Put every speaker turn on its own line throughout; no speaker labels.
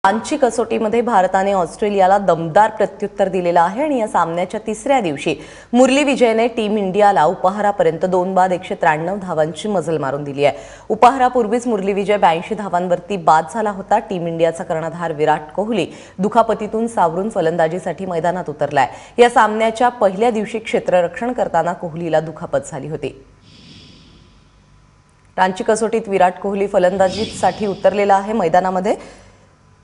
रांची कसोटीमध्ये भारताने ऑस्ट्रेलियाला दमदार प्रत्युत्तर दिलेलं आहे आणि या सामन्याच्या तिसऱ्या दिवशी मुरली विजयने टीम इंडियाला उपहारापर्यंत 2 बाद 193 धावांची मजल मारून दिली आहे। उपहारापूर्वीच मुरली विजय 82 धावांवरती बाद झाला होता। टीम इंडियाचा कर्णधार विराट कोहली दुखापतीतून सावरून फलंदाजीसाठी मैदानात उतरलाय। या सामन्याच्या पहिल्या दिवशी क्षेत्ररक्षण करताना कोहलीला दुखापत झाली होती। रांची कसोटीत विराट कोहली फलंदाजीसाठी उतरलेला आहे मैदानामध्ये।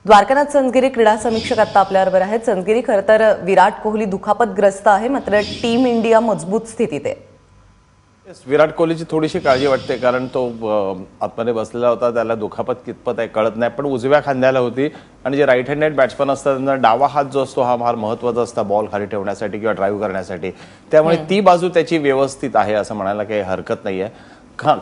द्वारकानाथ संजगिरी क्रीडा समीक्षक आता आपल्याबरोबर आहेत। संजगिरी, खरं तर विराट कोहली दुखापतग्रस्त आहे, मात्र टीम इंडिया मजबूत स्थितीत आहे।
विराट कोहलीची थोडीशी काळजी वाटते, कारण तो आतमध्ये बसलेला होता। त्याला दुखापत कितपत आहे कळत नाही, पण उजव्या खांद्याला होती आणि जे राईट हँडेड बॅट्समन असतात त्यांना डावा हात जो असतो हा फार महत्त्वाचा असता बॉल खाली ठेवण्यासाठी किंवा ड्राईव्ह करण्यासाठी। त्यामुळे ती बाजू त्याची व्यवस्थित आहे असं म्हणायला काही हरकत नाहीये।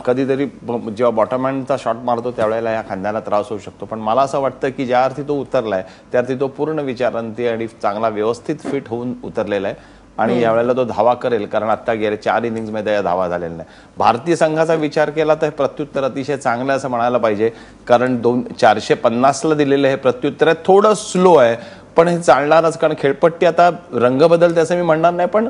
कधीतरी जेव्हा बॉटम हँडचा शॉट मारतो त्यावेळेला या खांद्याला त्रास होऊ शकतो, पण मला असं वाटतं की ज्या अर्थी तो उतरलाय त्या अर्थी तो पूर्ण विचारांती आणि चांगला व्यवस्थित फिट होऊन उतरलेला आहे आणि यावेळेला तो धावा करेल, कारण आता गेल्या 4 इनिंग्समध्ये या धावा झालेल्या नाही। भारतीय संघाचा विचार केला तर प्रत्युत्तर अतिशय चांगलं असं म्हणायला पाहिजे, कारण 450ला दिलेलं हे प्रत्युत्तर आहे। थोडं स्लो आहे पण हे चालणारच, कारण खेळपट्टी आता रंग बदलते असं मी म्हणणार नाही, पण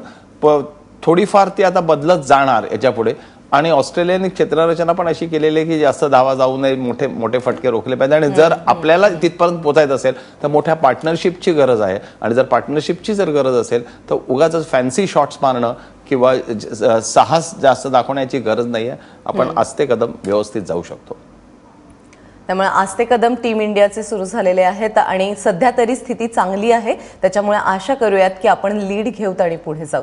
थोडीफार ती आता बदलत जाणार याच्या पुढे। आणि ऑस्ट्रेलियाने क्षेत्ररचना पण अशी केलेली आहे की जास्त धावा जाऊ नये, मोठे मोठे फटके रोखले पाहिजे। आणि जर आपल्याला तिथपर्यंत पोहोचायचं असेल तर मोठ्या पार्टनरशिपची गरज आहे, आणि जर पार्टनरशिपची जर गरज असेल तर उगाच फॅन्सी शॉट्स मारणं किंवा साहस जास्त दाखवण्याची गरज नाहीये। आपण आस्ते कदम व्यवस्थित जाऊ शकतो।
त्यामुळे आस्ते कदम टीम इंडियाचे सुरू झालेले आहेत आणि सध्या तरी स्थिती चांगली आहे, त्याच्यामुळे आशा करूयात की आपण लीड घेऊत आणि पुढे जाऊ।